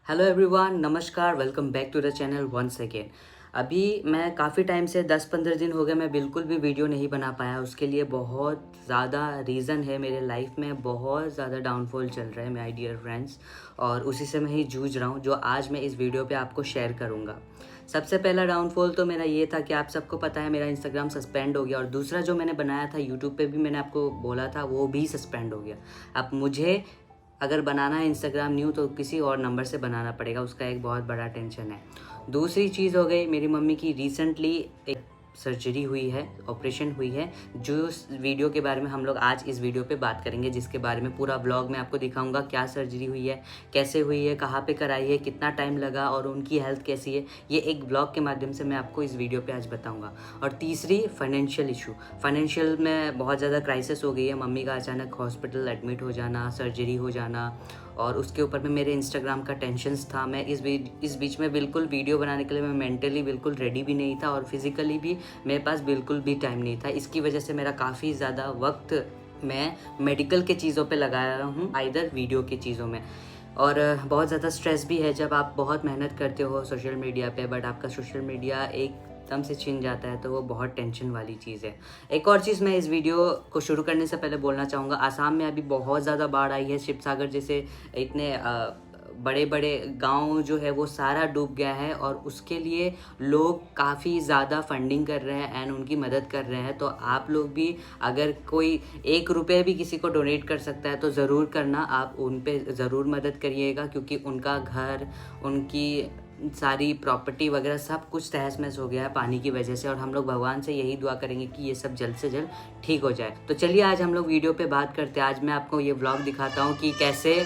Hello everyone, नमस्कार। Welcome back to the channel once again. अभी मैं काफ़ी टाइम से 10-15 दिन हो गए मैं बिल्कुल भी वीडियो नहीं बना पाया। उसके लिए बहुत ज़्यादा रीज़न है। मेरे लाइफ में बहुत ज़्यादा डाउनफॉल चल रहा है माय डियर फ्रेंड्स, और उसी से मैं ही जूझ रहा हूँ, जो आज मैं इस वीडियो पे आपको शेयर करूँगा। सबसे पहला डाउनफॉल तो मेरा ये था कि आप सबको पता है मेरा इंस्टाग्राम सस्पेंड हो गया, और दूसरा जो मैंने बनाया था यूट्यूब पे भी मैंने आपको बोला था वो भी सस्पेंड हो गया। अब मुझे अगर बनाना है इंस्टाग्राम न्यू तो किसी और नंबर से बनाना पड़ेगा, उसका एक बहुत बड़ा टेंशन है। दूसरी चीज़ हो गई, मेरी मम्मी की रिसेंटली एक सर्जरी हुई है, ऑपरेशन हुई है, जो वीडियो के बारे में हम लोग आज इस वीडियो पे बात करेंगे, जिसके बारे में पूरा ब्लॉग मैं आपको दिखाऊंगा। क्या सर्जरी हुई है, कैसे हुई है, कहाँ पे कराई है, कितना टाइम लगा और उनकी हेल्थ कैसी है, ये एक ब्लॉग के माध्यम से मैं आपको इस वीडियो पे आज बताऊंगा। और तीसरी, फाइनेंशियल इशू। फाइनेंशियल में बहुत ज़्यादा क्राइसिस हो गई है। मम्मी का अचानक हॉस्पिटल एडमिट हो जाना, सर्जरी हो जाना, और उसके ऊपर में मेरे इंस्टाग्राम का टेंशन्स था। मैं इस बीच में बिल्कुल वीडियो बनाने के लिए मैं मेंटली बिल्कुल रेडी भी नहीं था, और फिज़िकली भी मेरे पास बिल्कुल भी टाइम नहीं था। इसकी वजह से मेरा काफ़ी ज़्यादा वक्त मैं मेडिकल के चीज़ों पे लगाया हूँ, आइदर वीडियो की चीज़ों में। और बहुत ज़्यादा स्ट्रेस भी है जब आप बहुत मेहनत करते हो सोशल मीडिया पे, बट आपका सोशल मीडिया एकदम से छिन जाता है, तो वो बहुत टेंशन वाली चीज़ है। एक और चीज़ मैं इस वीडियो को शुरू करने से पहले बोलना चाहूँगा, आसाम में अभी बहुत ज़्यादा बाढ़ आई है। शिवसागर जैसे इतने बड़े बड़े गांव जो है वो सारा डूब गया है, और उसके लिए लोग काफ़ी ज़्यादा फंडिंग कर रहे हैं एंड उनकी मदद कर रहे हैं। तो आप लोग भी अगर कोई 1 रुपये भी किसी को डोनेट कर सकता है तो ज़रूर करना। आप उन पे ज़रूर मदद करिएगा, क्योंकि उनका घर, उनकी सारी प्रॉपर्टी वगैरह सब कुछ तहस महस हो गया है पानी की वजह से। और हम लोग भगवान से यही दुआ करेंगे कि ये सब जल्द से जल्द ठीक हो जाए। तो चलिए आज हम लोग वीडियो पे बात करते हैं। आज मैं आपको ये व्लॉग दिखाता हूँ कि कैसे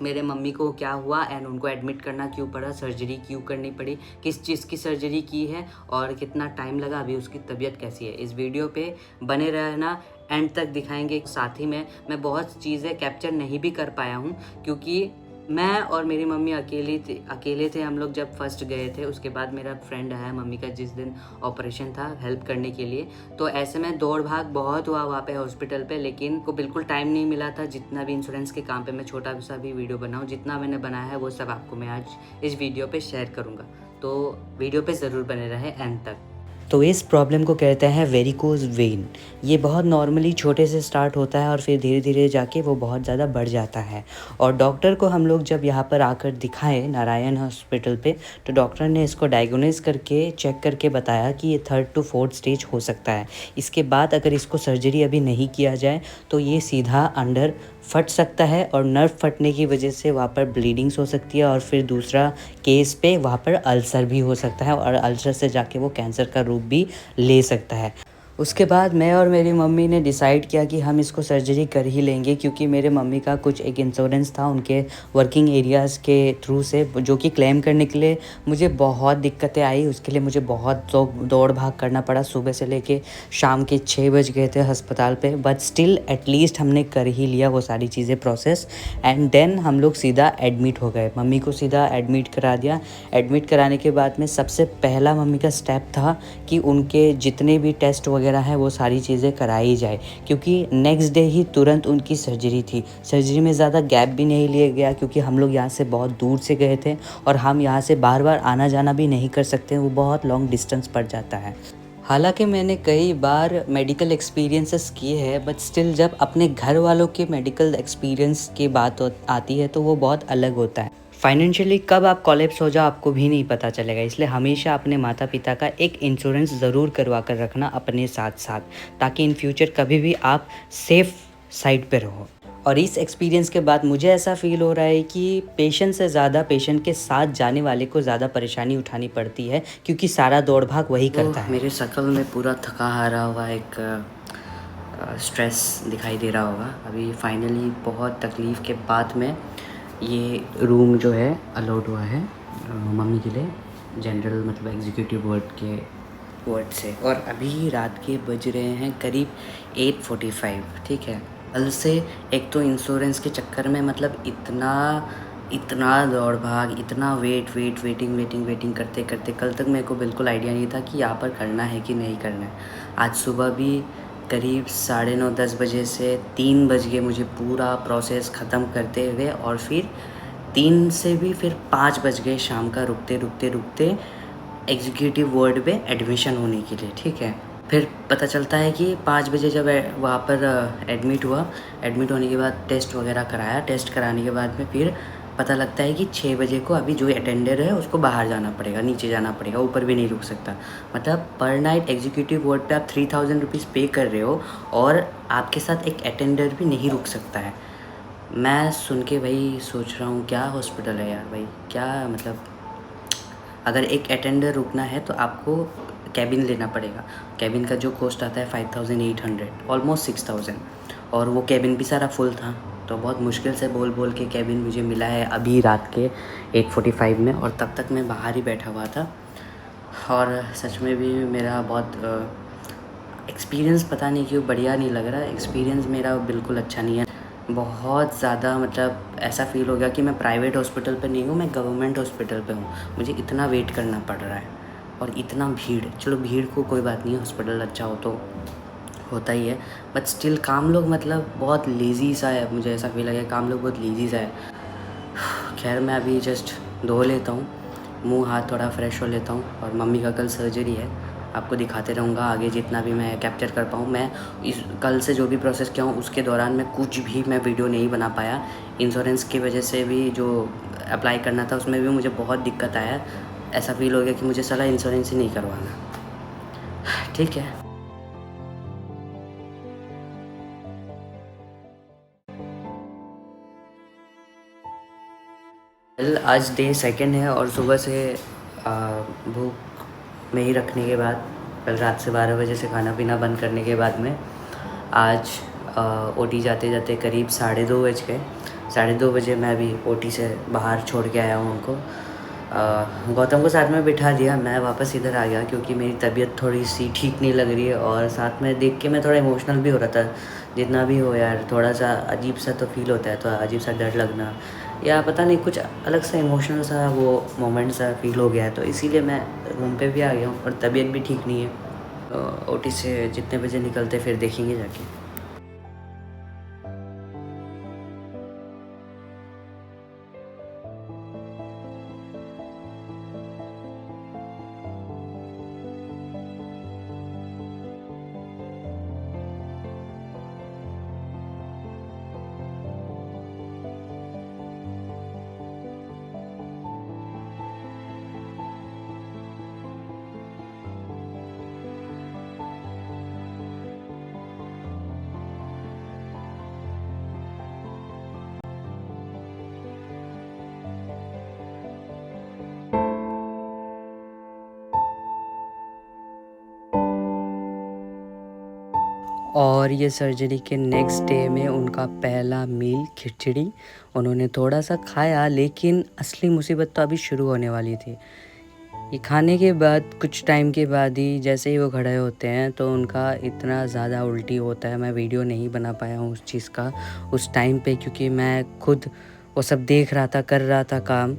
मेरे मम्मी को क्या हुआ एंड उनको एडमिट करना क्यों पड़ा, सर्जरी क्यों करनी पड़ी, किस चीज़ की सर्जरी की है और कितना टाइम लगा, अभी उसकी तबीयत कैसी है। इस वीडियो पे बने रहना, एंड तक दिखाएंगे। साथ ही में मैं बहुत चीज़ें कैप्चर नहीं भी कर पाया हूँ, क्योंकि मैं और मेरी मम्मी अकेले थे हम लोग जब फर्स्ट गए थे। उसके बाद मेरा फ्रेंड आया मम्मी का जिस दिन ऑपरेशन था हेल्प करने के लिए। तो ऐसे में दौड़ भाग बहुत हुआ वहाँ पे हॉस्पिटल पे, लेकिन को बिल्कुल टाइम नहीं मिला था जितना भी इंश्योरेंस के काम पे मैं छोटा सा भी वीडियो बनाऊँ। जितना मैंने बनाया है वो सब आपको मैं आज इस वीडियो पे शेयर करूँगा, तो वीडियो पे ज़रूर बने रहे एंड तक। तो इस प्रॉब्लम को कहते हैं वेरिकोज वेन। ये बहुत नॉर्मली छोटे से स्टार्ट होता है और फिर धीरे धीरे जाके वो बहुत ज़्यादा बढ़ जाता है। और डॉक्टर को हम लोग जब यहाँ पर आकर दिखाए नारायण हॉस्पिटल पे, तो डॉक्टर ने इसको डायग्नोज करके चेक करके बताया कि ये 3rd to 4th स्टेज हो सकता है। इसके बाद अगर इसको सर्जरी अभी नहीं किया जाए तो ये सीधा अंडर फट सकता है, और नर्व फटने की वजह से वहाँ पर ब्लीडिंग्स हो सकती है, और फिर दूसरा केस पे वहाँ पर अल्सर भी हो सकता है, और अल्सर से जाके वो कैंसर का रूप भी ले सकता है। उसके बाद मैं और मेरी मम्मी ने डिसाइड किया कि हम इसको सर्जरी कर ही लेंगे, क्योंकि मेरे मम्मी का कुछ एक इंश्योरेंस था उनके वर्किंग एरियाज़ के थ्रू से, जो कि क्लेम करने के लिए मुझे बहुत दिक्कतें आई। उसके लिए मुझे बहुत दौड़ भाग करना पड़ा। सुबह से लेके शाम के 6 बज गए थे अस्पताल पे, बट स्टिल एटलीस्ट हमने कर ही लिया वो सारी चीज़ें प्रोसेस। एंड देन हम लोग सीधा एडमिट हो गए। मम्मी को सीधा एडमिट करा दिया। एडमिट कराने के बाद में सबसे पहला मम्मी का स्टेप था कि उनके जितने भी टेस्ट वगैरह है वो सारी चीज़ें कराई जाए, क्योंकि नेक्स्ट डे ही तुरंत उनकी सर्जरी थी। सर्जरी में ज़्यादा गैप भी नहीं लिया गया, क्योंकि हम लोग यहाँ से बहुत दूर से गए थे और हम यहाँ से बार बार आना जाना भी नहीं कर सकते, वो बहुत लॉन्ग डिस्टेंस पड़ जाता है। हालांकि मैंने कई बार मेडिकल एक्सपीरियंसेस किए हैं, बट स्टिल जब अपने घर वालों के मेडिकल एक्सपीरियंस की बात आती है तो वो बहुत अलग होता है। फाइनेंशियली कब आप कोलैप्स हो जाओ आपको भी नहीं पता चलेगा, इसलिए हमेशा अपने माता पिता का एक इंश्योरेंस ज़रूर करवा कर रखना अपने साथ साथ, ताकि इन फ्यूचर कभी भी आप सेफ साइड पे रहो। और इस एक्सपीरियंस के बाद मुझे ऐसा फील हो रहा है कि पेशेंट से ज़्यादा पेशेंट के साथ जाने वाले को ज़्यादा परेशानी उठानी पड़ती है, क्योंकि सारा दौड़ भाग वही करता है। मेरे शक्ल में पूरा थका हारा हुआ एक स्ट्रेस दिखाई दे रहा होगा। अभी फाइनली बहुत तकलीफ़ के बाद में ये रूम जो है अलॉट हुआ है मम्मी के लिए, जनरल मतलब एग्जीक्यूटिव वार्ड से। और अभी रात के बज रहे हैं करीब 8:45, ठीक है। कल से एक तो इंश्योरेंस के चक्कर में मतलब इतना दौड़ भाग, इतना वेटिंग करते करते कल तक मेरे को बिल्कुल आइडिया नहीं था कि यहाँ पर करना है कि नहीं करना है। आज सुबह भी करीब 9:30-10 बजे से 3 बज गए मुझे पूरा प्रोसेस ख़त्म करते हुए, और फिर 3 से भी फिर 5 बज गए शाम का, रुकते एग्जीक्यूटिव वार्ड पे एडमिशन होने के लिए, ठीक है। फिर पता चलता है कि 5 बजे जब वहाँ पर एडमिट हुआ, एडमिट होने के बाद टेस्ट वगैरह कराया, टेस्ट कराने के बाद में फिर पता लगता है कि 6 बजे को अभी जो अटेंडर है उसको बाहर जाना पड़ेगा, नीचे जाना पड़ेगा, ऊपर भी नहीं रुक सकता। मतलब पर नाइट एग्जीक्यूटिव वार्ड पे आप 3000 रुपीज़ पे कर रहे हो और आपके साथ एक अटेंडर भी नहीं रुक सकता है। मैं सुन के भाई सोच रहा हूँ क्या हॉस्पिटल है यार भाई, क्या मतलब। अगर एक अटेंडर रुकना है तो आपको कैबिन लेना पड़ेगा। कैबिन का जो कॉस्ट आता है 5800, ऑलमोस्ट 6000, और वो कैबिन भी सारा फुल था। तो बहुत मुश्किल से बोल के कैबिन मुझे मिला है अभी रात के 8:45 में, और तब तक मैं बाहर ही बैठा हुआ था। और सच में भी मेरा बहुत एक्सपीरियंस पता नहीं क्यों बढ़िया नहीं लग रहा। एक्सपीरियंस मेरा बिल्कुल अच्छा नहीं है। बहुत ज़्यादा मतलब ऐसा फ़ील हो गया कि मैं प्राइवेट हॉस्पिटल पे नहीं हूँ, मैं गवर्नमेंट हॉस्पिटल पे हूँ। मुझे इतना वेट करना पड़ रहा है और इतना भीड़। चलो भीड़ को कोई बात नहीं, हॉस्पिटल अच्छा हो तो होता ही है, बट स्टिल काम लोग मतलब बहुत लेज़ी सा है। मुझे ऐसा फील लगा काम लोग बहुत लेज़ी सा है। खैर मैं अभी जस्ट धो लेता हूँ, मुँह हाथ थोड़ा फ्रेश हो लेता हूँ, और मम्मी का कल सर्जरी है। आपको दिखाते रहूँगा आगे जितना भी मैं कैप्चर कर पाऊँ। मैं इस कल से जो भी प्रोसेस किया हूँ उसके दौरान मैं कुछ भी मैं वीडियो नहीं बना पाया। इंश्योरेंस की वजह से भी जो अप्लाई करना था उसमें भी मुझे बहुत दिक्कत आया। ऐसा फील हो गया कि मुझे साला इंश्योरेंस ही नहीं करवाना। ठीक है। आज डे 2 है और सुबह से भूख में ही रखने के बाद, कल रात से 12 बजे से खाना पीना बंद करने के बाद में आज ओटी जाते जाते करीब 2:30 बज गए। 2:30 बजे मैं अभी ओटी से बाहर छोड़ के आया हूँ उनको। गौतम को साथ में बिठा दिया, मैं वापस इधर आ गया क्योंकि मेरी तबीयत थोड़ी सी ठीक नहीं लग रही है, और साथ में देख के मैं थोड़ा इमोशनल भी हो रहा था। जितना भी हो यार, थोड़ा सा अजीब सा तो फील होता है, तो अजीब सा डर लगना या पता नहीं कुछ अलग सा इमोशनल सा वो मोमेंट सा फील हो गया है, तो इसीलिए मैं रूम पे भी आ गया हूँ। और तबीयत भी ठीक नहीं है। ओटी से जितने बजे निकलते फिर देखेंगे जाके। और ये सर्जरी के नेक्स्ट डे में उनका पहला मील खिचड़ी उन्होंने थोड़ा सा खाया, लेकिन असली मुसीबत तो अभी शुरू होने वाली थी। ये खाने के बाद कुछ टाइम के बाद ही जैसे ही वो खड़े होते हैं तो उनका इतना ज़्यादा उल्टी होता है। मैं वीडियो नहीं बना पाया हूँ उस चीज़ का उस टाइम पे, क्योंकि मैं खुद वो सब देख रहा था, कर रहा था काम,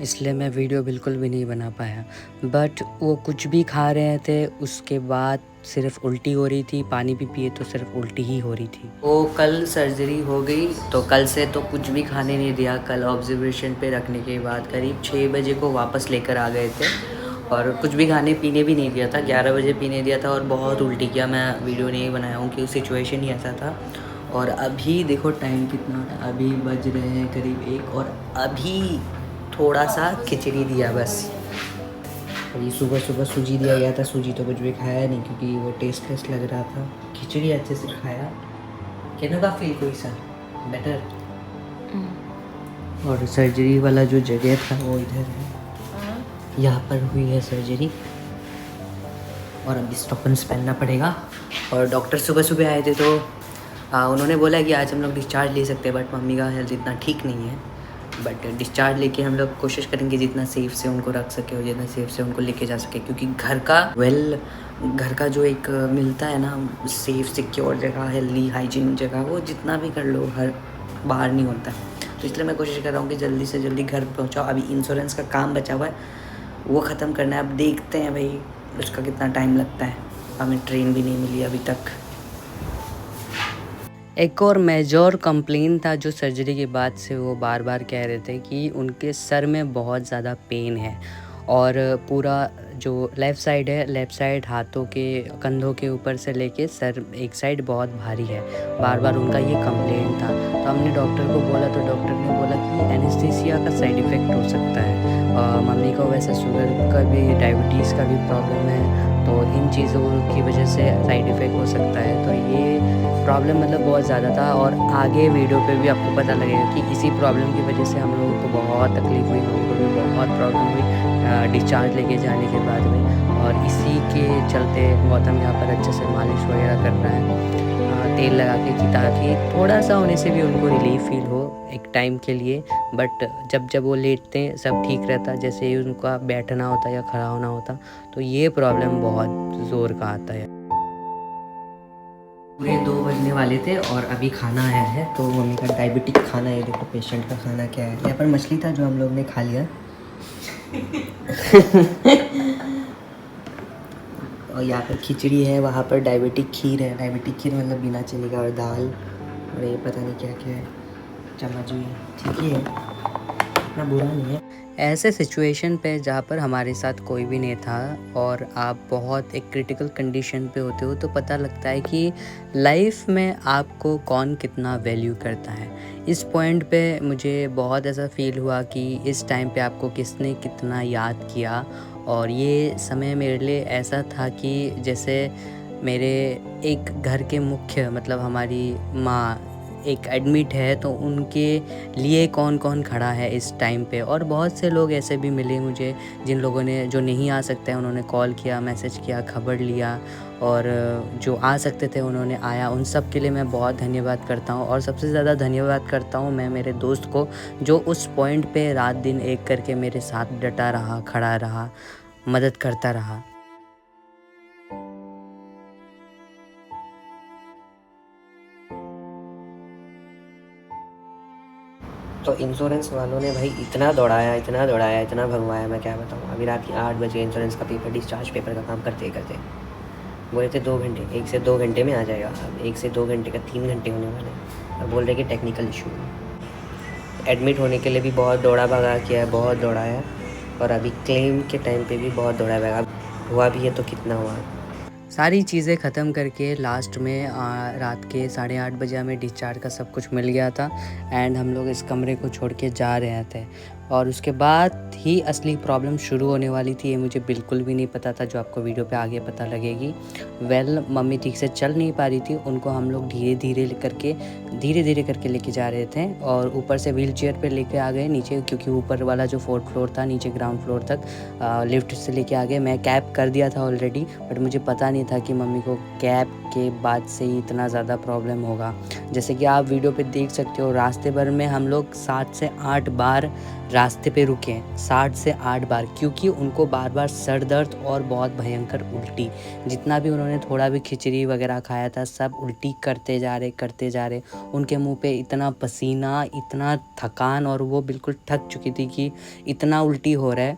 इसलिए मैं वीडियो बिल्कुल भी नहीं बना पाया। बट वो कुछ भी खा रहे थे उसके बाद सिर्फ उल्टी हो रही थी, पानी भी पिए तो सिर्फ उल्टी ही हो रही थी। वो कल सर्जरी हो गई तो कल से तो कुछ भी खाने नहीं दिया। कल ऑब्जर्वेशन पे रखने के बाद करीब 6 बजे को वापस लेकर आ गए थे, और कुछ भी खाने पीने भी नहीं दिया था। 11 बजे पीने दिया था और बहुत उल्टी किया। मैं वीडियो नहीं बनाया हूँ कि सिचुएशन ही ऐसा था। और अभी देखो टाइम कितना है, अभी बज रहे हैं करीब 1, और अभी थोड़ा सा खिचड़ी दिया बस। अभी सुबह सुबह सूजी दिया गया था, सूजी तो कुछ भी खाया नहीं क्योंकि वो टेस्ट लग रहा था। खिचड़ी अच्छे से खाया। कहने का फील कोई सा बेटर। और सर्जरी वाला जो जगह था वो इधर है, यहाँ पर हुई है सर्जरी, और अभी स्टॉकिंग्स पहनना पड़ेगा। और डॉक्टर सुबह सुबह आए थे तो उन्होंने बोला कि आज हम लोग डिस्चार्ज ले सकते हैं, बट मम्मी का हेल्थ इतना ठीक नहीं है। बट डिस्चार्ज लेके हम लोग कोशिश करेंगे जितना सेफ से उनको रख सके और जितना सेफ से उनको लेके जा सके, क्योंकि घर का जो एक मिलता है ना सेफ सिक्योर जगह, हेल्दी हाइजीन जगह, वो जितना भी कर लो हर बाहर नहीं होता। तो इसलिए मैं कोशिश कर रहा हूँ कि जल्दी से जल्दी घर पहुँचाओ। अभी इंश्योरेंस का काम बचा हुआ है, वो ख़त्म करना है। अब देखते हैं भाई उसका कितना टाइम लगता है। हमें ट्रेन भी नहीं मिली अभी तक। एक और मेजर कंप्लेन था जो सर्जरी के बाद से वो बार बार कह रहे थे कि उनके सर में बहुत ज़्यादा पेन है और पूरा जो लेफ़्ट साइड हाथों के कंधों के ऊपर से लेके सर एक साइड बहुत भारी है। बार बार उनका ये कंप्लेन था। तो हमने डॉक्टर को बोला तो डॉक्टर ने बोला कि एनेस्थीसिया का साइड इफ़ेक्ट हो सकता है। मम्मी को वैसे शुगर का भी डायबिटीज़ का भी प्रॉब्लम है, तो इन चीज़ों की वजह से साइड इफ़ेक्ट हो सकता है। तो ये प्रॉब्लम मतलब बहुत ज़्यादा था और आगे वीडियो पे भी आपको पता लगेगा कि इसी प्रॉब्लम की वजह से हम लोगों को बहुत तकलीफ़ हुई, मम्मी को भी बहुत प्रॉब्लम हुई डिस्चार्ज लेके जाने के बाद में। और इसी के चलते गौतम यहाँ पर अच्छे से मालिश वगैरह कर रहा है तेल लगा के, कि ताकि थोड़ा सा होने से भी उनको रिलीफ फील हो एक टाइम के लिए। बट जब जब वो लेटते हैं सब ठीक रहता, जैसे ही उनका बैठना होता या खड़ा होना होता तो ये प्रॉब्लम बहुत ज़ोर का आता है। पूरे 2 बजने वाले थे और अभी खाना आया है। तो मम्मी का डायबिटिक खाना है, देखो पेशेंट का खाना क्या है। यहाँ पर मछली था जो हम लोग ने खा लिया और यहाँ पर खिचड़ी है, वहाँ पर डायबिटिक खीर है। डायबिटिक खीर मतलब बिना चीनी का, और दाल, और ये पता नहीं क्या क्या है, चम्मच भी है। ठीक ही है, इतना बुरा नहीं है। ऐसे सिचुएशन पे जहाँ पर हमारे साथ कोई भी नहीं था और आप बहुत एक क्रिटिकल कंडीशन पे होते हो, तो पता लगता है कि लाइफ में आपको कौन कितना वैल्यू करता है। इस पॉइंट पे मुझे बहुत ऐसा फ़ील हुआ कि इस टाइम पे आपको किसने कितना याद किया। और ये समय मेरे लिए ऐसा था कि जैसे मेरे एक घर के मुख्य मतलब हमारी माँ एक एडमिट है, तो उनके लिए कौन कौन खड़ा है इस टाइम पे। और बहुत से लोग ऐसे भी मिले मुझे जिन लोगों ने, जो नहीं आ सकते हैं, उन्होंने कॉल किया, मैसेज किया, खबर लिया, और जो आ सकते थे उन्होंने आया। उन सब के लिए मैं बहुत धन्यवाद करता हूँ। और सबसे ज़्यादा धन्यवाद करता हूँ मैं मेरे दोस्त को, जो उस पॉइंट पे रात दिन एक करके मेरे साथ डटा रहा, खड़ा रहा, मदद करता रहा। तो इंश्योरेंस वालों ने भाई इतना दौड़ाया, इतना दौड़ाया, इतना भगवाया, मैं क्या बताऊँ। अभी रात के 8 बजे इंश्योरेंस का पेपर, डिस्चार्ज पेपर का काम करते करते बोले थे 2 घंटे, 1 से 2 घंटे में आ जाएगा। अब 1 से 2 घंटे का 3 घंटे होने वाले हैं। अब बोल रहे कि टेक्निकल इशू है। एडमिट होने के लिए भी बहुत दौड़ा भगा किया है, बहुत दौड़ाया। और अभी क्लेम के टाइम पे भी बहुत दौड़ा भगा हुआ भी है, तो कितना हुआ। सारी चीज़ें ख़त्म करके लास्ट में रात के 8:30 बजे हमें डिस्चार्ज का सब कुछ मिल गया था। एंड हम लोग इस कमरे को छोड़ के जा रहे थे और उसके बाद ही असली प्रॉब्लम शुरू होने वाली थी। ये मुझे बिल्कुल भी नहीं पता था, जो आपको वीडियो पे आगे पता लगेगी। मम्मी ठीक से चल नहीं पा रही थी, उनको हम लोग धीरे धीरे करके लेके जा रहे थे और ऊपर से व्हील चेयर पर लेके आ गए नीचे, क्योंकि ऊपर वाला जो 4th फ्लोर था, नीचे ग्राउंड फ्लोर तक लिफ्ट से लेके आ गए। मैं कैब कर दिया था ऑलरेडी, बट मुझे पता नहीं था कि मम्मी को कैब के बाद से ही इतना ज़्यादा प्रॉब्लम होगा। जैसे कि आप वीडियो पे देख सकते हो, रास्ते भर में हम लोग 7 से 8 बार रास्ते पे रुके, 7 से 8 बार, क्योंकि उनको बार बार सर दर्द और बहुत भयंकर उल्टी। जितना भी उन्होंने थोड़ा भी खिचड़ी वगैरह खाया था, सब उल्टी करते जा रहे। उनके मुंह पे इतना पसीना, इतना थकान, और वो बिल्कुल थक चुकी थी कि इतना उल्टी हो रहा है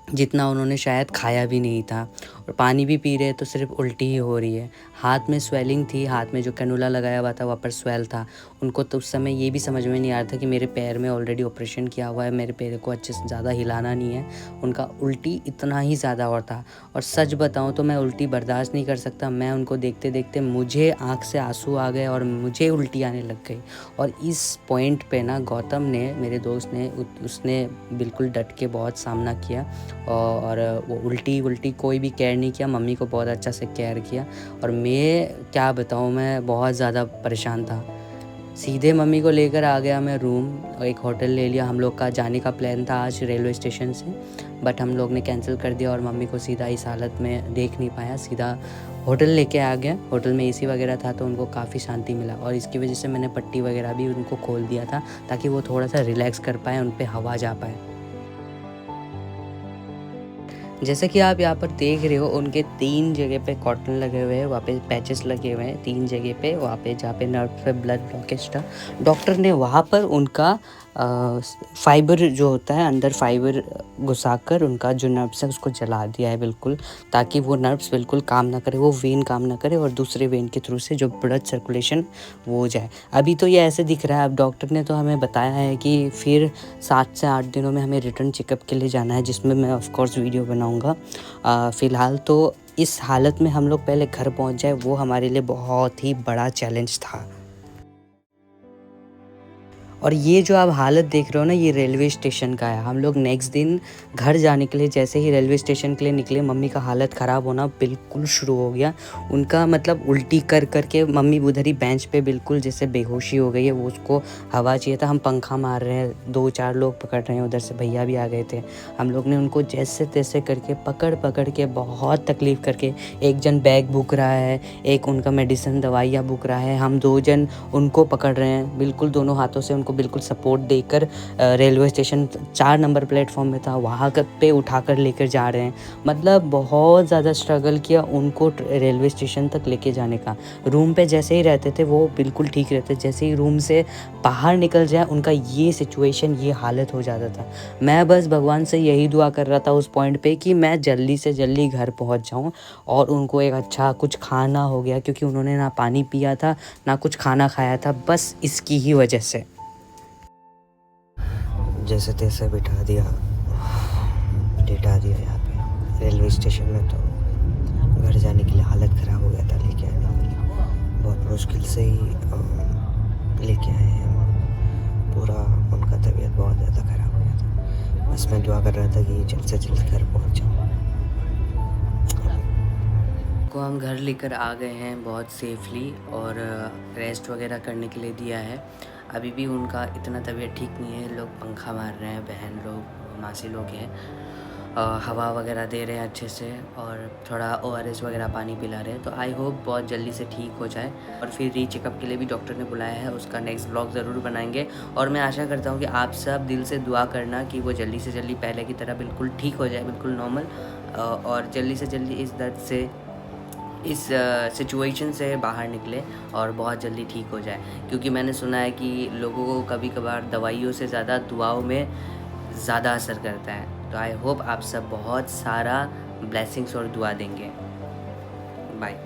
जितना उन्होंने शायद खाया भी नहीं था। और पानी भी पी रहे तो सिर्फ उल्टी ही हो रही है। हाथ में स्वेलिंग थी, हाथ में जो कैनुला लगाया हुआ था वहाँ पर स्वेल था। उनको तो उस समय ये भी समझ में नहीं आ रहा था कि मेरे पैर में ऑलरेडी ऑपरेशन किया हुआ है, मेरे पैर को अच्छे से ज़्यादा हिलाना नहीं है। उनका उल्टी इतना ही ज़्यादा और था। और सच बताऊँ तो मैं उल्टी बर्दाश्त नहीं कर सकता। मैं उनको देखते देखते मुझे आँख से आंसू आ गए और मुझे उल्टी आने लग गई। और इस पॉइंट पे ना गौतम ने, मेरे दोस्त ने, उसने बिल्कुल डट के बहुत सामना किया और वो उल्टी कोई भी केयर नहीं किया। मम्मी को बहुत अच्छा से केयर किया। और मैं क्या बताऊँ, मैं बहुत ज़्यादा परेशान था। सीधे मम्मी को लेकर आ गया मैं रूम, और एक होटल ले लिया। हम लोग का जाने का प्लान था आज रेलवे स्टेशन से, बट हम लोग ने कैंसिल कर दिया और मम्मी को सीधा इस हालत में देख नहीं पाया, सीधा होटल लेके आ गया। होटल में एसी वगैरह था तो उनको काफ़ी शांति मिला, और इसकी वजह से मैंने पट्टी वगैरह भी उनको खोल दिया था ताकि वो थोड़ा सा रिलैक्स कर पाए, उन पर हवा जा पाए। जैसे कि आप यहाँ पर देख रहे हो, उनके 3 जगह पे कॉटन लगे हुए हैं, वहाँ पे पैचेस लगे हुए हैं 3 जगह पे। वहाँ पे जहाँ पे नर्व पे ब्लड ब्लॉकेज था, डॉक्टर ने वहाँ पर उनका फाइबर जो होता है अंदर फाइबर घुसाकर उनका जो नर्व्स है उसको जला दिया है बिल्कुल, ताकि वो नर्व्स बिल्कुल काम ना करे, वो वेन काम ना करे और दूसरे वेन के थ्रू से जो ब्लड सर्कुलेशन वो हो जाए। अभी तो ये ऐसे दिख रहा है, अब डॉक्टर ने तो हमें बताया है कि फिर 7 से 8 दिनों में हमें रिटर्न चेकअप के लिए जाना है, जिसमें मैं ऑफ कोर्स वीडियो बनाऊँगा। फ़िलहाल तो इस हालत में हम लोग पहले घर पहुँच जाए, वो हमारे लिए बहुत ही बड़ा चैलेंज था। और ये जो आप हालत देख रहे हो ना, ये रेलवे स्टेशन का है। हम लोग नेक्स्ट दिन घर जाने के लिए जैसे ही रेलवे स्टेशन के लिए निकले, मम्मी का हालत ख़राब होना बिल्कुल शुरू हो गया। उनका मतलब उल्टी कर कर के मम्मी उधर ही बेंच पे बिल्कुल जैसे बेहोशी हो गई है, वो उसको हवा चाहिए था। हम पंखा मार रहे हैं, 2-4 लोग पकड़ रहे हैं, उधर से भैया भी आ गए थे। हम लोग ने उनको जैसे तैसे करके पकड़ पकड़ के बहुत तकलीफ़ करके, एक जन बैग बुक रहा है, एक उनका मेडिसिन दवाइयाँ बुक रहा है, हम 2 जन उनको पकड़ रहे हैं, बिल्कुल दोनों हाथों से उनको बिल्कुल सपोर्ट देकर रेलवे स्टेशन 4 नंबर प्लेटफॉर्म में था, वहाँ पे उठाकर लेकर जा रहे हैं। मतलब बहुत ज़्यादा स्ट्रगल किया उनको रेलवे स्टेशन तक लेके जाने का। रूम पे जैसे ही रहते थे वो बिल्कुल ठीक रहते, जैसे ही रूम से बाहर निकल जाए उनका ये सिचुएशन, ये हालत हो जाता था। मैं बस भगवान से यही दुआ कर रहा था उस पॉइंट पे कि मैं जल्दी से जल्दी घर पहुंच जाऊं और उनको एक अच्छा कुछ खाना हो गया, क्योंकि उन्होंने ना पानी पिया था ना कुछ खाना खाया था, बस इसकी ही वजह से। जैसे तैसे बिठा दिया, लिटा दिया यहाँ पे रेलवे स्टेशन में। तो घर जाने के लिए हालत ख़राब हो गया था लेके आने के लिए, बहुत मुश्किल से ही लेके आए हैं हम। पूरा उनका तबीयत बहुत ज़्यादा ख़राब हो गया था। बस मैं दुआ कर रहा था कि जल्द से जल्द घर पहुँच जाऊँ। को हम घर लेकर आ गए हैं बहुत सेफली और रेस्ट वगैरह करने के लिए दिया है। अभी भी उनका इतना तबीयत ठीक नहीं है, लोग पंखा मार रहे हैं, बहन लोग मासी लोग हैं, हवा वगैरह दे रहे हैं अच्छे से और थोड़ा ORS वगैरह पानी पिला रहे हैं। तो आई होप बहुत जल्दी से ठीक हो जाए और फिर रीचेकअप के लिए भी डॉक्टर ने बुलाया है, उसका नेक्स्ट ब्लॉग ज़रूर बनाएंगे। और मैं आशा करता हूँ कि आप सब दिल से दुआ करना कि वो जल्दी से जल्दी पहले की तरह बिल्कुल ठीक हो जाए, बिल्कुल नॉर्मल, और जल्दी से जल्दी इस दर्द से, इस सिचुएशन से बाहर निकले और बहुत जल्दी ठीक हो जाए। क्योंकि मैंने सुना है कि लोगों को कभी कभार दवाइयों से ज़्यादा दुआओं में ज़्यादा असर करता है। तो आई होप आप सब बहुत सारा ब्लेसिंग्स और दुआ देंगे। बाय।